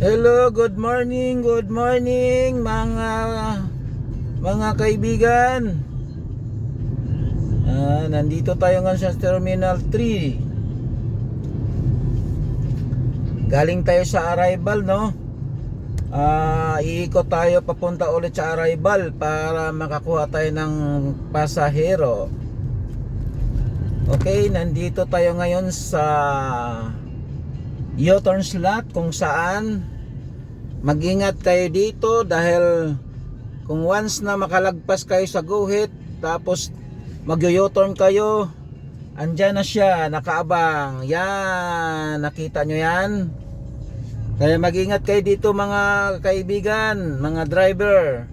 Hello, good morning mga kaibigan. Nandito tayo ngayon sa Terminal 3. Galing tayo sa arrival, no? Iikot tayo papunta ulit sa arrival para makakuha tayo ng pasahero. Okay, nandito tayo ngayon sa U-turn slot kung saan mag-ingat kayo dito dahil kung once na makalagpas kayo sa guhit tapos mag-U-turn kayo, andyan na siya, nakaabang. Yan, nakita nyo yan? Kaya mag-ingat kayo dito mga kaibigan, mga driver.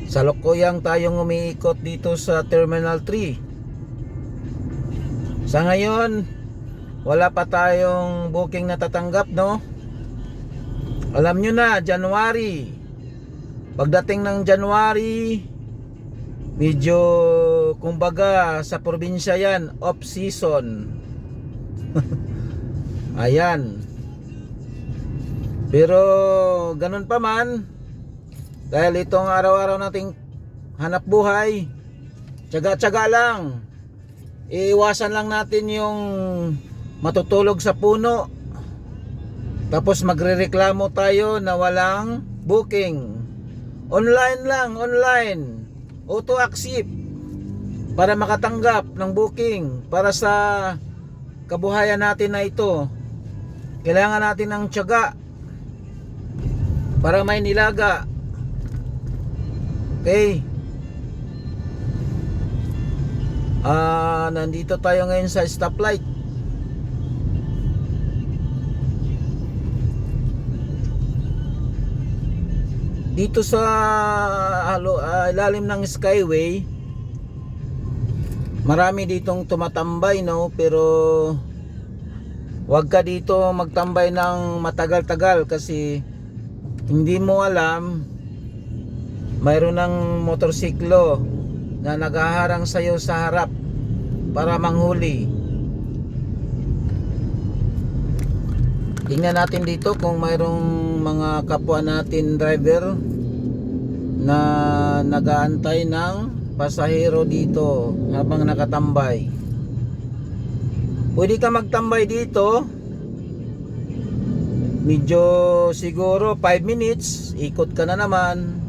Salukuyang tayong umiikot dito sa Terminal 3. Sa ngayon, wala pa tayong booking na tatanggap, no? Alam nyo na, January. Pagdating ng January, medyo, kumbaga, sa probinsya yan, off season. Ayan. Pero, ganun pa man, dahil itong araw-araw nating hanap buhay, tiyaga-tiyaga lang. Iiwasan lang natin yung matutulog sa puno tapos magrereklamo tayo na walang booking. Online lang, online, auto accept para makatanggap ng booking. Para sa kabuhayan natin na ito, kailangan natin ng tiyaga para may nilaga. Okay. Nandito tayo ngayon sa stoplight. Dito sa ilalim ng Skyway, marami ditong tumatambay, no? Pero wag ka dito magtambay ng matagal-tagal kasi hindi mo alam, mayroon ng motorsiklo na naghaharang sa'yo sa harap para manghuli. Tingnan natin dito kung mayroong mga kapwa natin driver na nagaantay ng pasahero dito habang nakatambay. Pwede ka magtambay dito, medyo siguro 5 minutes, ikot ka na naman.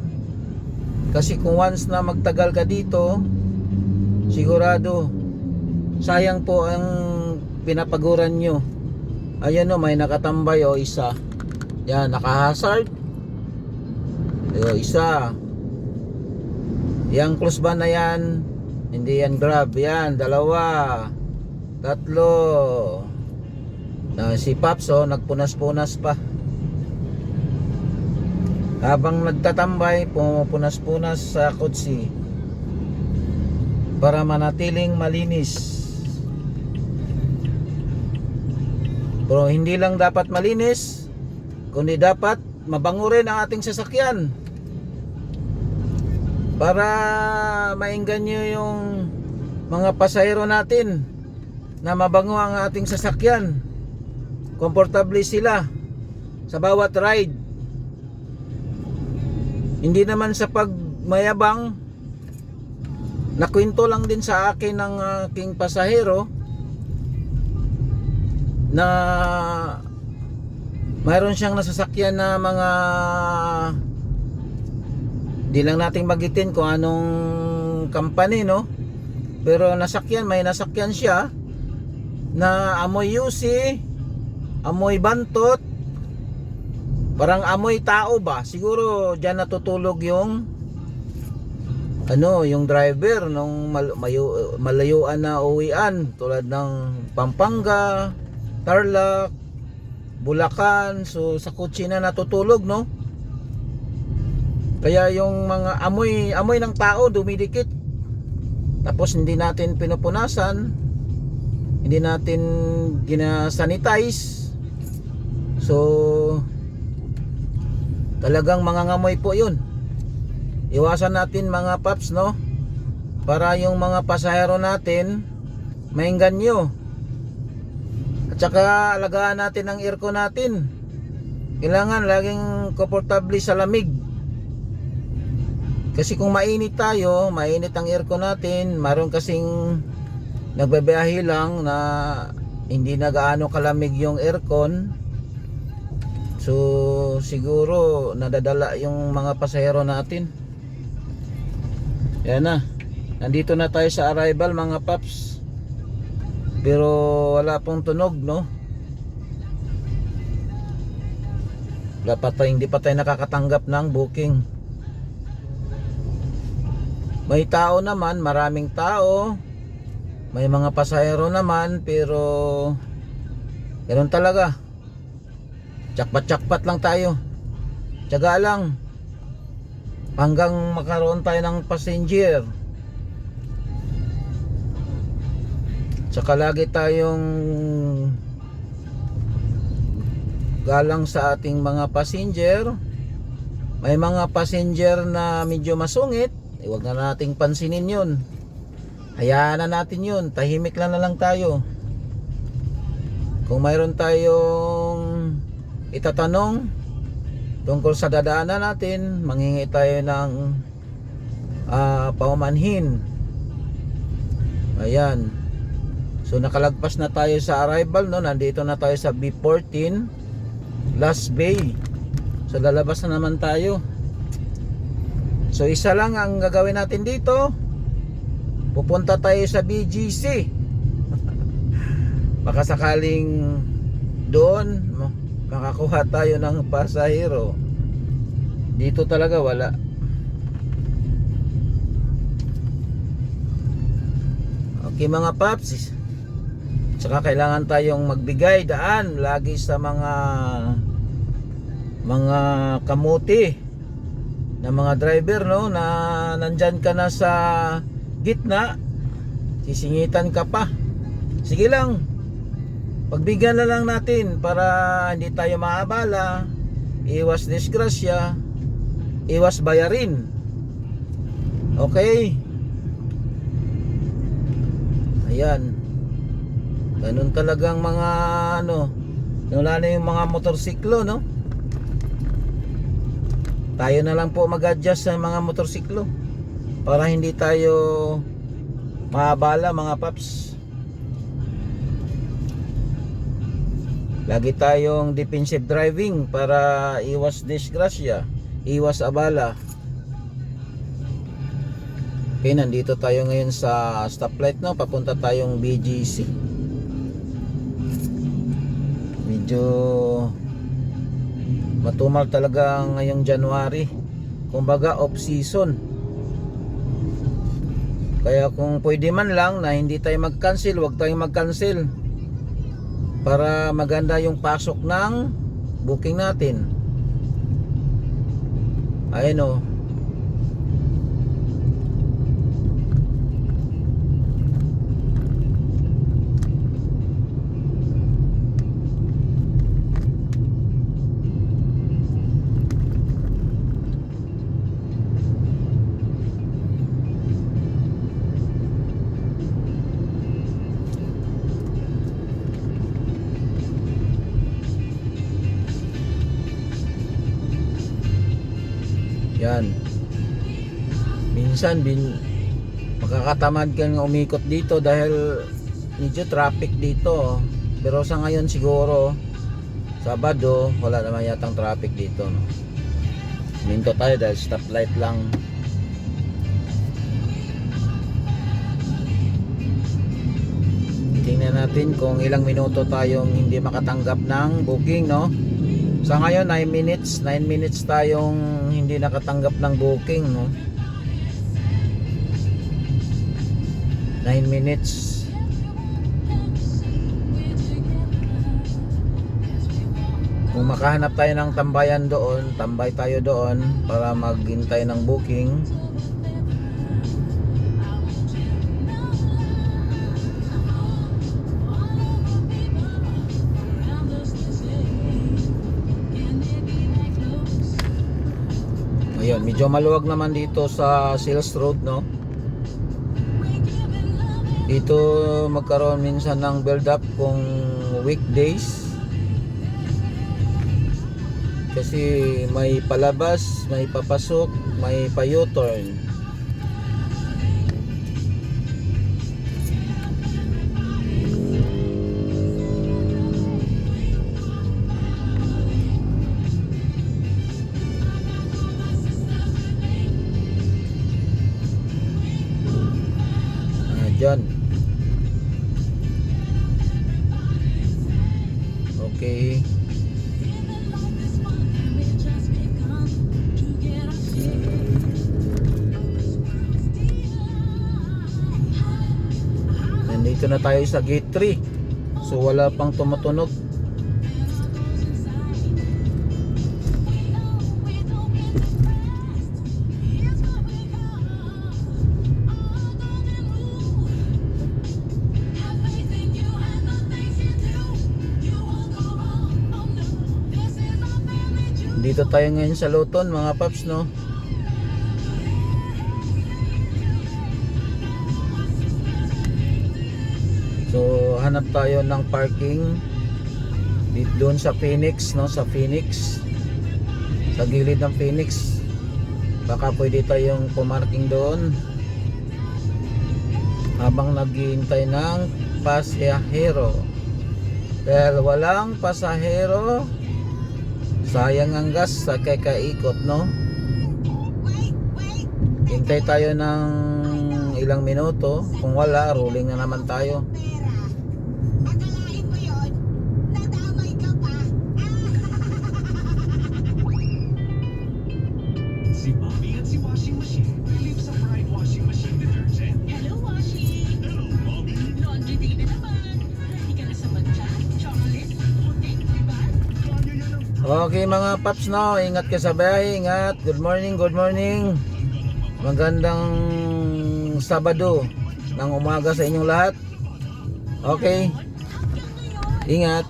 Kasi kung once na magtagal ka dito, sigurado sayang po ang pinapaguran nyo. Ayan o, may nakatambay o, isa. Yan, naka-hazard. Ayo, isa. Yang close ba na yan? Hindi yan grab. Yan, dalawa. Tatlo. Si Paps o, nagpunas-punas pa. Habang nagtatambay, pumupunas-punas sa kotse para manatiling malinis. Pero hindi lang dapat malinis, kundi dapat mabango rin ang ating sasakyan para maengganyo yung mga pasahero natin na mabango ang ating sasakyan. Komportable sila sa bawat ride. Hindi naman sa pagmayabang, nakwento lang din sa akin ng aking pasahero na mayroon siyang nasasakyan na mga, di lang nating magitin kung anong company, no? Pero may nasakyan siya na amoy yusi, amoy bantot, parang amoy tao ba? Siguro diyan natutulog yung yung driver nung malayuan na uwian tulad ng Pampanga, Tarlac, Bulacan. So sa kotse na natutulog, no? Kaya yung mga amoy ng tao dumidikit. Tapos hindi natin pinupunasan, hindi natin gina-sanitize. So talagang mangangamoy po yun. Iwasan natin mga paps, no? Para yung mga pasahero natin maingganyo. At saka alagaan natin ang aircon natin. Kailangan laging komportable sa lamig. Kasi kung mainit tayo, mainit ang aircon natin, maroon kasing nagbabiyahe lang na hindi na gaano kalamig yung aircon. So siguro nadadala yung mga pasahero natin. Yan na. Nandito na tayo sa arrival mga paps. Pero wala pong tunog, no? Wala pa tayo, hindi pa tayo nakakatanggap ng booking. May tao naman, maraming tao. May mga pasahero naman, pero ganoon talaga. Tsak-pat lang tayo. Tiyaga lang. Hanggang makaroon tayo ng passenger. Tsaka lagi tayong galang sa ating mga passenger. May mga passenger na medyo masungit, huwag na nating pansinin yun. Hayaan na natin yun. Tahimik lang na lang tayo. Kung mayroon tayong itatanong tungkol sa dadaanan natin, manghingi tayo ng paumanhin. Ayan. So nakalagpas na tayo sa arrival, no? Nandito na tayo sa B14 Last Bay. So lalabas na naman tayo. So isa lang ang gagawin natin dito. Pupunta tayo sa BGC. Baka sakaling doon makakuha tayo ng pasahero. Dito talaga wala. Okay mga paps, saka kailangan tayong magbigay daan lagi sa mga kamuti na mga driver, no, na nandyan ka na sa gitna, sisingitan ka pa. Sige lang, pagbigyan na lang natin para hindi tayo maabala, iwas disgrasya, iwas bayarin. Okay, ayan. Ganun talagang mga wala na yung mga motorsiklo, no? Tayo na lang po mag-adjust sa mga motorsiklo para hindi tayo maabala mga paps. Lagi tayong defensive driving para iwas disgrasya, iwas abala. Okay, nandito tayo ngayon sa stoplight, no? Papunta tayong BGC. Medyo matumal talaga ngayong January. Kumbaga off season. Kaya kung pwede man lang na hindi tayo mag-cancel, huwag tayong mag-cancel para maganda yung pasok ng booking natin. Ayun o. Yan. Minsan makakatamad kang umikot dito dahil medyo traffic dito. Pero sa ngayon siguro Sabado wala naman yatang traffic dito, no? Minto tayo dahil stoplight lang. Tingnan natin kung ilang minuto tayong hindi makatanggap ng booking, no? Sa ngayon 9 minutes tayong hindi nakatanggap ng booking, no? 9 minutes. Kung makahanap tayo ng tambayan doon, tambay tayo doon para maghintay ng booking. Ayun, medyo maluwag naman dito sa Sales Road, no? Dito magkaroon minsan ng build up kung weekdays. Kasi may palabas, may papasok, may pa-U-turn. Dyan. Okay. Nandito na tayo sa gate 3. So wala pang tumutunog. Dito tayo ngayon sa Luton mga paps, no? So hanap tayo ng parking doon sa Phoenix, no? Sa Phoenix, sa gilid ng Phoenix. Baka pwede tayong pumarking doon habang naghihintay ng pasahero. Dahil walang pasahero, sayang ang gas sa kakaikot, no? Hintay tayo ng ilang minuto. Kung wala, rolling na naman tayo. Akalain mo yun? Nadamay ka pa? Si Mommy at si Washing Machine believe sa Pride Washing Machine Detergent. Hello, Washi! Hello, Mommy! Laundry day na naman. Ready ka na sa matcha, chocolate, putik, diba? Kanya yan ang Okay mga paps, no? Ingat ka sa biyahe, ingat. Good morning, good morning. Magandang Sabado ng umaga sa inyong lahat. Okay, ingat.